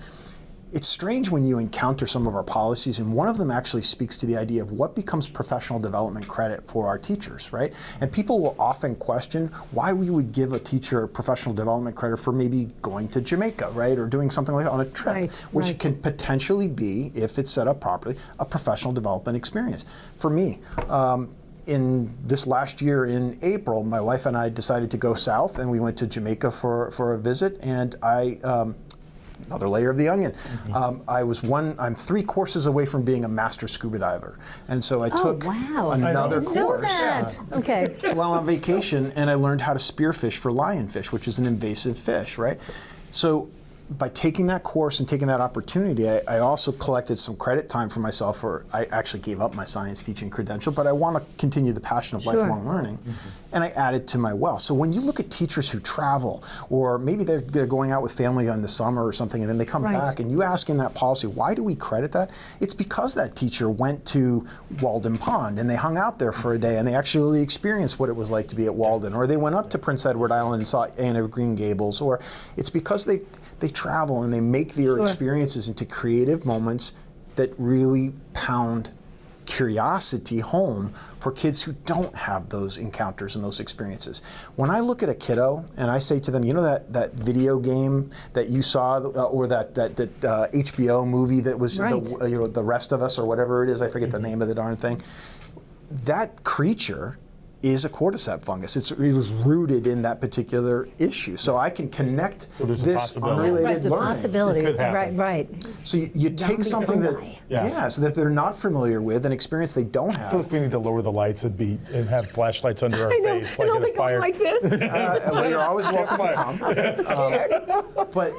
it's strange when you encounter some of our policies, and one of them actually speaks to the idea of what becomes professional development credit for our teachers, right? And people will often question why we would give a teacher professional development credit for maybe going to Jamaica, right? Or doing something like that on a trip, which can potentially be, if it's set up properly, a professional development experience. For me, in this last year in April, my wife and I decided to go south, and we went to Jamaica for a visit, and another layer of the onion. I'm 3 courses away from being a master scuba diver. And so I took another course while on vacation, and I learned how to spearfish for lionfish, which is an invasive fish, right? So by taking that course and taking that opportunity, I also collected some credit time for myself, I actually gave up my science teaching credential, but I want to continue the passion of lifelong learning. And I added to my wealth. So when you look at teachers who travel, or maybe they're going out with family in the summer or something, and then they come back, and you ask in that policy, why do we credit that? It's because that teacher went to Walden Pond, and they hung out there for a day, and they actually experienced what it was like to be at Walden, or they went up to Prince Edward Island and saw Anne of Green Gables, or it's because they travel and they make their experiences into creative moments that really pound curiosity home for kids who don't have those encounters and those experiences. When I look at a kiddo and I say to them, you know that video game that you saw, or that HBO movie that was The Rest of Us or whatever it is, I forget the name of the darn thing. That creature is a cordyceps fungus. It was rooted in that particular issue. So I can connect this unrelated Right, the learning. possibility. Right. So you take something that, so that they're not familiar with, an experience they don't I feel have. like we need to lower the lights and have flashlights under our face, and like I'll in a be going fire. like this. Well, you're always welcome to come. But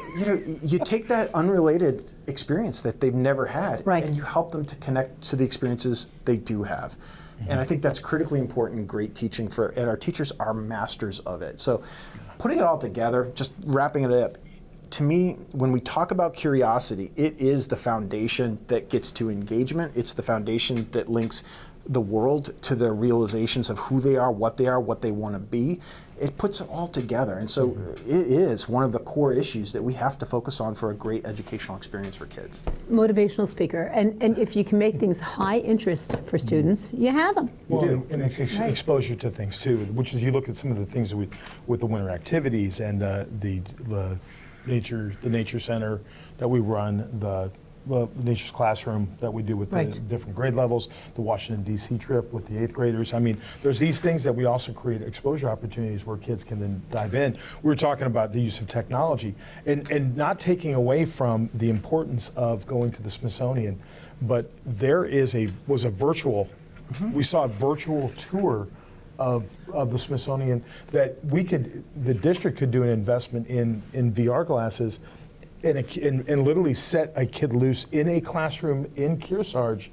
you take that unrelated experience that they've never had, Right. and you help them to connect to the experiences they do have. And I think that's critically important, great teaching and our teachers are masters of it. So putting it all together, just wrapping it up, to me, when we talk about curiosity, it is the foundation that gets to engagement. It's the foundation that links the world to their realizations of who they are, what they want to be. It puts it all together. And so it is one of the core issues that we have to focus on for a great educational experience for kids. Motivational speaker. And if you can make things high interest for students, you have them. Well, and it's exposure to things too, which is you look at some of the things that with the winter activities and the nature center that we run, the Nature's Classroom that we do with the different grade levels, the Washington, D.C. trip with the 8th graders. I mean, there's these things that we also create exposure opportunities where kids can then dive in. We were talking about the use of technology and not taking away from the importance of going to the Smithsonian, but there was a virtual, we saw a virtual tour of the Smithsonian that the district could do an investment in VR glasses and literally set a kid loose in a classroom in Kearsarge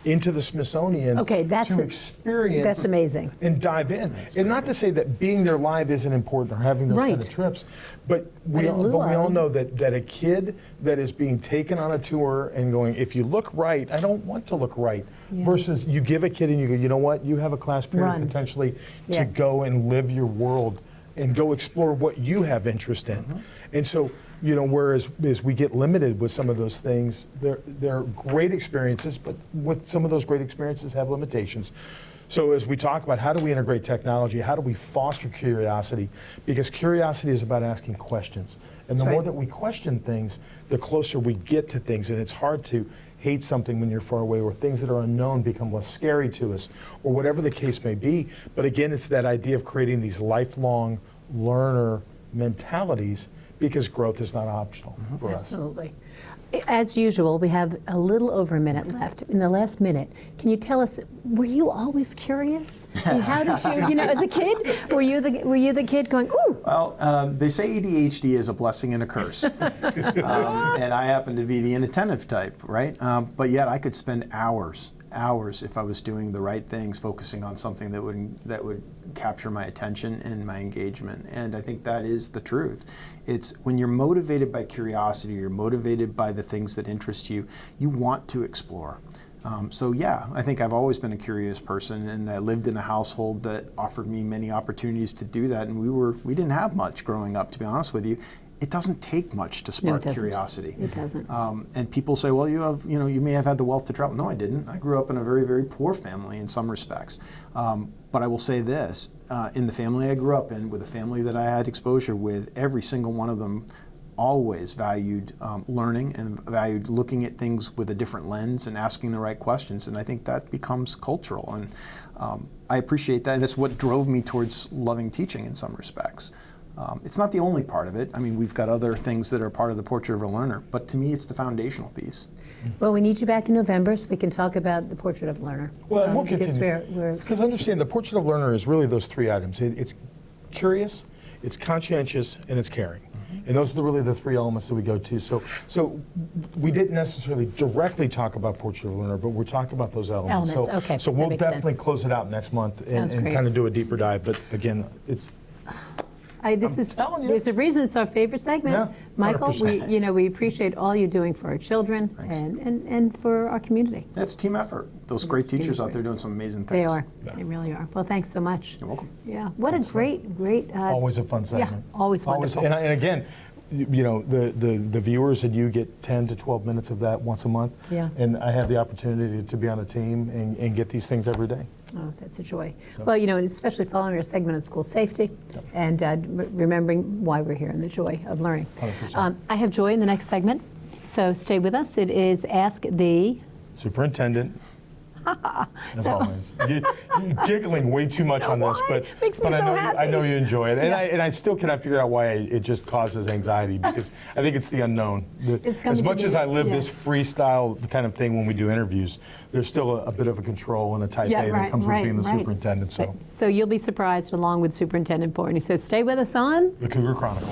into the Smithsonian to experience. That's amazing. And dive in. And not to say that being there live isn't important or having those kind of trips, but we all know that a kid that is being taken on a tour and going, if you look right, I don't want to look right, versus you give a kid and you go, you know what, you have a class period potentially to go and live your world and go explore what you have interest in. And so, whereas as we get limited with some of those things, they're great experiences, but with some of those great experiences have limitations. So as we talk about how do we integrate technology, how do we foster curiosity? Because curiosity is about asking questions. And the more that we question things, the closer we get to things. And it's hard to hate something when you're far away, or things that are unknown become less scary to us, or whatever the case may be. But again, it's that idea of creating these lifelong learner mentalities, because growth is not optional for us. Absolutely. As usual, we have a little over a minute left. In the last minute, can you tell us, were you always curious? And how did you, as a kid, were you the kid going, ooh? Well, they say ADHD is a blessing and a curse. And I happen to be the inattentive type, right? But yet I could spend hours if I was doing the right things, focusing on something that would capture my attention and my engagement. And I think that is the truth. It's when you're motivated by curiosity, you're motivated by the things that interest you, you want to explore. So yeah, I think I've always been a curious person, and I lived in a household that offered me many opportunities to do that, and we didn't have much growing up, to be honest with you. It doesn't take much to spark curiosity. It doesn't. And people say, well, you may have had the wealth to travel. No, I didn't. I grew up in a very, very poor family in some respects. But I will say this, in the family I grew up in, with a family that I had exposure with, every single one of them always valued learning and valued looking at things with a different lens and asking the right questions. And I think that becomes cultural. And I appreciate that. And that's what drove me towards loving teaching in some respects. It's not the only part of it. I mean, we've got other things that are part of the Portrait of a Learner, but to me, it's the foundational piece. Well, we need you back in November so we can talk about the Portrait of a Learner. Well, and we'll continue. Because understand, the Portrait of a Learner is really those three items. It's curious, it's conscientious, and it's caring. And those are really the three elements that we go to. So we didn't necessarily directly talk about Portrait of a Learner, but we're talking about those elements. Okay. So we'll definitely close it out next month and kind of do a deeper dive. But again, it's... There's a reason it's our favorite segment. Yeah, Michael, we appreciate all you're doing for our children and for our community. It's a team effort. Those great teachers out there doing some amazing things. They are. Yeah. They really are. Well, thanks so much. You're welcome. Yeah. What a great. Always a fun segment. Yeah, always wonderful. And again, you know, the viewers and you get 10 to 12 minutes of that once a month. Yeah. And I have the opportunity to be on a team and get these things every day. Oh, that's a joy. Well, you know, especially following our segment on school safety and remembering why we're here and the joy of learning. 100%. I have joy in the next segment, so stay with us. It is Ask the Superintendent. As always, you're giggling way too much on this, but Makes me but so I know happy. you enjoy it, and I still cannot figure out why it just causes anxiety, because I think it's the unknown. It's coming As to much be- as I live yeah. this freestyle kind of thing when we do interviews, there's still a bit of a control and a type Yeah, A right, that comes right, with being the right. superintendent. So So you'll be surprised along with Superintendent Board. And he says, stay with us on. the Cougar Chronicle.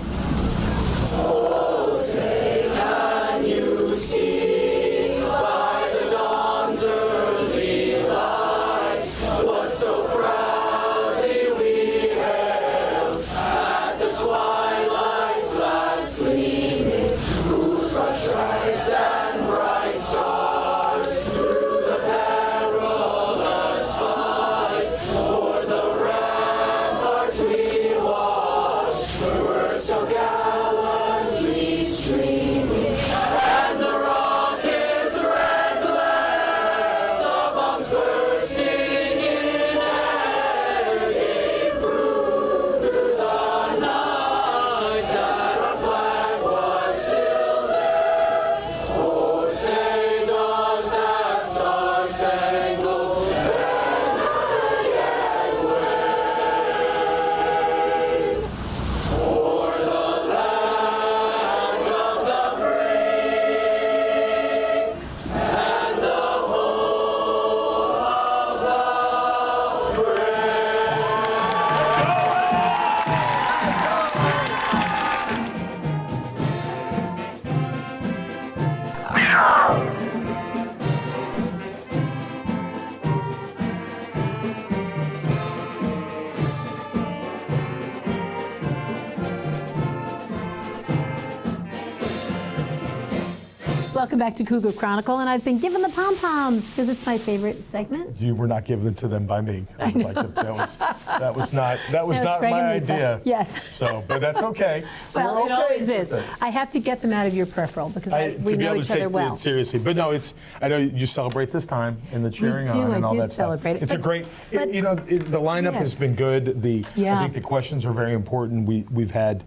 Welcome back to Cougar Chronicle, and I've been given the pom-poms because it's my favorite segment. You were not given to them by me. I would like to, that was not Greg my and Lisa. idea. Yes. So, but that's okay. Well, We're it okay always with is. it. I have to get them out of your peripheral because we to be know able each to take other well. it seriously, but no, I know you celebrate this time and the cheering do, on and I all do that celebrate stuff. it, It's a but- great, but- the lineup has Yes. been good. I Yeah. think the questions are very important. We've had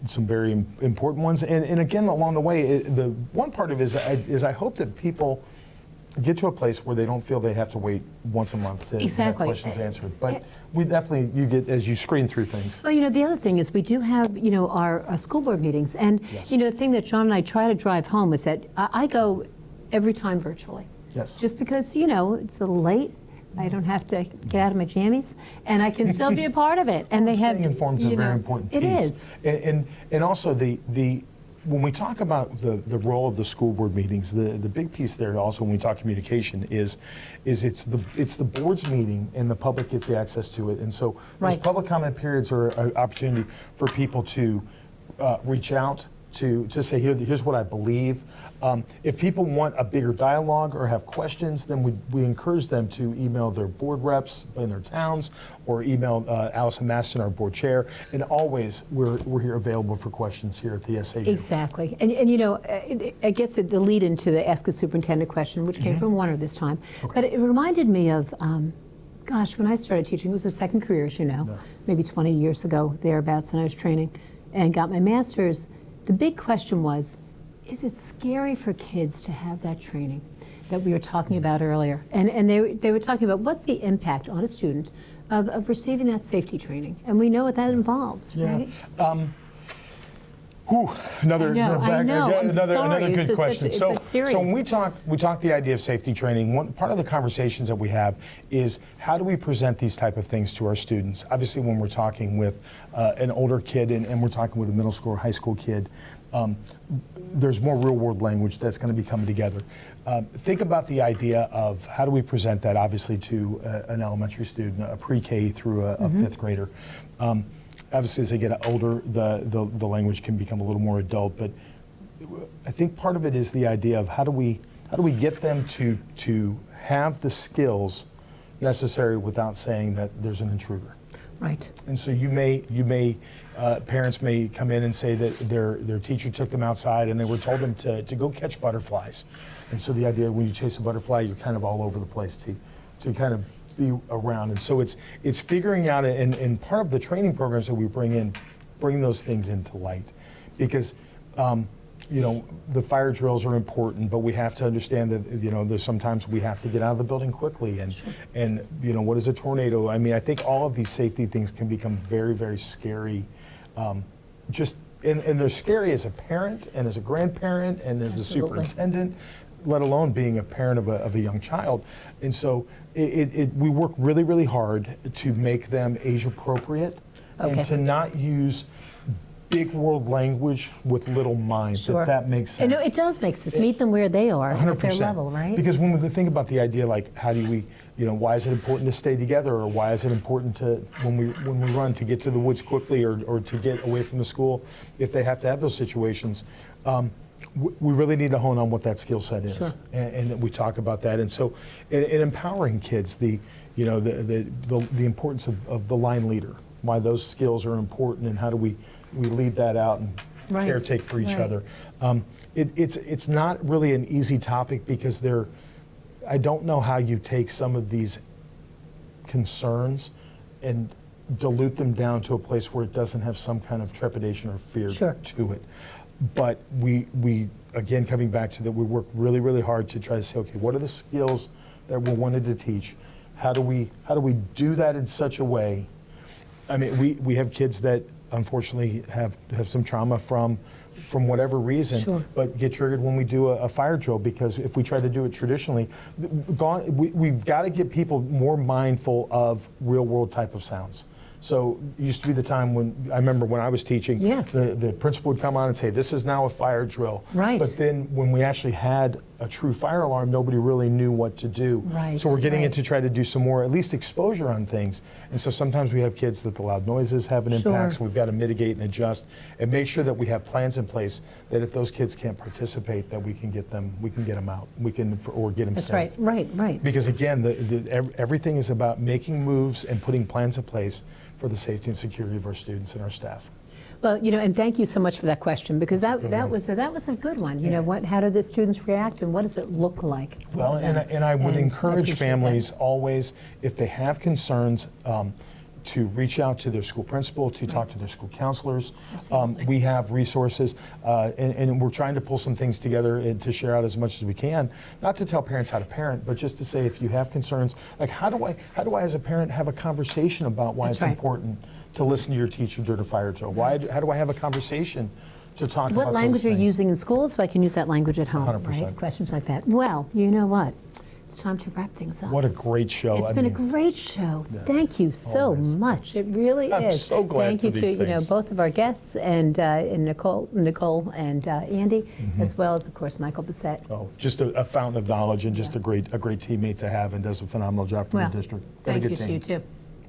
some very important ones, and again along the way, the one part of it is I hope that people get to a place where they don't feel they have to wait once a month to Exactly. have questions answered. But we definitely, you get, as you screen through things. Well, you know, the other thing is we do have, you know, our school board meetings. And, Yes. you know, the thing that John and I try to drive home is that I go every time virtually. Yes. Just because, you know, it's a little late. I don't have to get out of my jammies, and I can still be a part of it. And they have, Staying informed is a you very know, important it piece. is. And also the when we talk about the role of the school board meetings, the big piece there also when we talk communication is it's the board's meeting and the public gets the access to it. And so those Right. public comment periods are an opportunity for people to reach out to say, here's what I believe. If people want a bigger dialogue or have questions, then we encourage them to email their board reps in their towns or email Allison Maston, our board chair. And always, we're here available for questions here at the SAU. Exactly. And you know, I guess the lead into the Ask the Superintendent question, which came from Warner this time, but it reminded me of, gosh, when I started teaching, it was the second career, as you know, maybe 20 years ago, thereabouts, when I was training and got my master's. The big question was, is it scary for kids to have that training that we were talking about earlier? And they were talking about what's the impact on a student of receiving that safety training? And we know what that involves, right? Another I know, I'm sorry. another It's good just question. such a- So it's serious. when we talk the idea of safety training. One part of the conversations that we have is how do we present these type of things to our students? Obviously, when we're talking with an older kid and we're talking with a middle school or high school kid, there's more real world language that's going to be coming together. Think about the idea of how do we present that obviously to an elementary student, a pre-K through a fifth grader. Obviously, as they get older, the language can become a little more adult. But I think part of it is the idea of how do we get them to have the skills necessary without saying that there's an intruder. Right. And so parents may come in and say that their teacher took them outside and they were told them to go catch butterflies. And so the idea when you chase a butterfly, you're kind of all over the place to kind of be around. And so it's figuring out, and part of the training programs that we bring those things into light. Because the fire drills are important, but we have to understand that there's sometimes we have to get out of the building quickly, and what is a tornado? I mean, I think all of these safety things can become very, very scary. And they're scary as a parent and as a grandparent and as Absolutely. a superintendent, let alone being a parent of a young child. And so we work really, really hard to make them age appropriate and to not use big world language with little minds, Sure. if that makes sense. No, it does make sense. Meet them where they are, 100%. at their level, right? Because when we think about the idea, like how do we, why is it important to stay together, or why is it important to when we run to get to the woods quickly, or to get away from the school, if they have to have those situations, we really need to hone on what that skill set is, Sure. and we talk about that, and so in empowering kids, the importance of the line leader, why those skills are important, and how do we lead that out and Right. caretake for each Right. other. It's not really an easy topic because I don't know how you take some of these concerns and dilute them down to a place where it doesn't have some kind of trepidation or fear Sure. to it. But we again, coming back to that, we work really, really hard to try to say, okay, what are the skills that we're wanted to teach? How do we do that in such a way? I mean, we have kids that unfortunately have some trauma from whatever reason, Sure. but get triggered when we do a fire drill, because if we try to do it traditionally, we've got to get people more mindful of real world type of sounds. So it used to be the time when, I remember when I was teaching, Yes. the principal would come on and say, this is now a fire drill. Right. But then when we actually had a true fire alarm, nobody really knew what to do. Right, So we're getting right. in to try to do some more, at least exposure on things. And so sometimes we have kids that the loud noises have an impact, Sure. so we've got to mitigate and adjust and make sure that we have plans in place that if those kids can't participate, that we can get them out, or get them That's safe. right. Because again, everything is about making moves and putting plans in place for the safety and security of our students and our staff. Well, and thank you so much for that question, because That's a that good was a good one. Yeah. How do the students react, and what does it look like? Well, and I would And I encourage appreciate families always, if they have concerns, to reach out to their school principal, to talk to their school counselors. We have resources, and we're trying to pull some things together and to share out as much as we can. Not to tell parents how to parent, but just to say if you have concerns, like how do I as a parent have a conversation about why That's it's right. important to listen to your teacher during a fire drill? How do I have a conversation to talk about What language those are you things? using in school so I can use that language at home, 100%. right? Questions like that. Well, you know what? It's time to wrap things up. What a great show. It's been a great show. Thank you so always. much. It really I'm is. so glad Thank for you these to things. both of our guests and Nichole and Andy, Mm-hmm. as well as of course Michael Bessette. Oh, just a fountain of knowledge and just a great teammate to have, and does a phenomenal job for Well, the district. Got a thank good you to team. you too.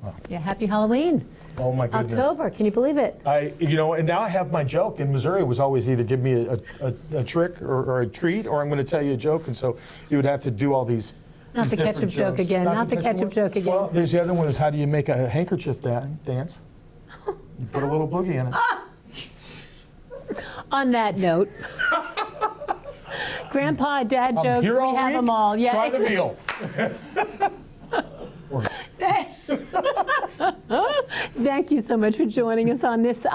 Wow. Yeah, happy Halloween. Oh my goodness. October, can you believe it? And now I have my joke. In Missouri, it was always either give me a trick or a treat, or I'm going to tell you a joke, and so you would have to do all these. Not these the different ketchup joke jokes. again, not the ketchup one? joke again. Well, there's the other one is how do you make a handkerchief dance? You put a little boogie in it. On that note, Grandpa, Dad I'm jokes, here all we have week. them all. Yeah, Try the meal. Thank you so much for joining us on this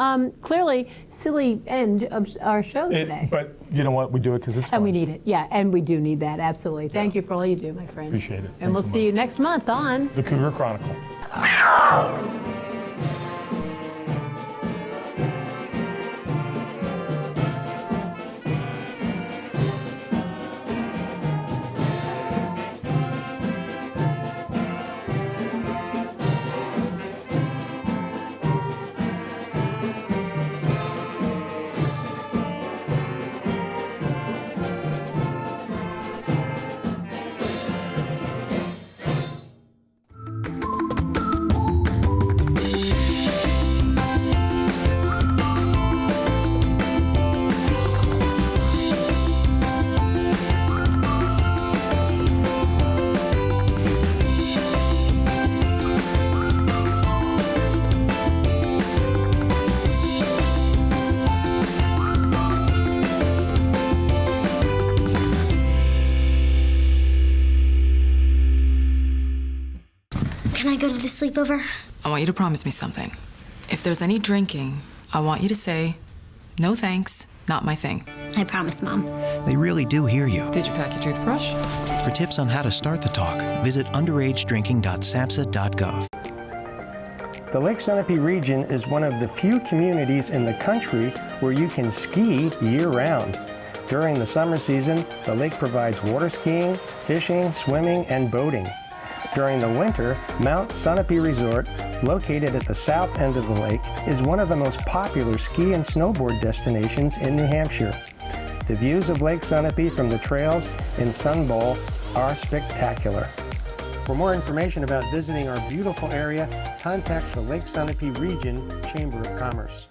clearly silly end of our show today. But you know what? We do it because it's fun. And we need it. Yeah, and we do need that, absolutely. Thank you for all you do, my friend. Appreciate it. And Thanks we'll so see much. you next month on The Cougar Chronicle. Can I go to the sleepover? I want you to promise me something. If there's any drinking, I want you to say, no thanks, not my thing. I promise, Mom. They really do hear you. Did you pack your toothbrush? For tips on how to start the talk, visit underagedrinking.samhsa.gov. The Lake Sunapee region is one of the few communities in the country where you can ski year-round. During the summer season, the lake provides water skiing, fishing, swimming, and boating. During the winter, Mount Sunapee Resort, located at the south end of the lake, is one of the most popular ski and snowboard destinations in New Hampshire. The views of Lake Sunapee from the trails in Sun Bowl are spectacular. For more information about visiting our beautiful area, contact the Lake Sunapee Region Chamber of Commerce.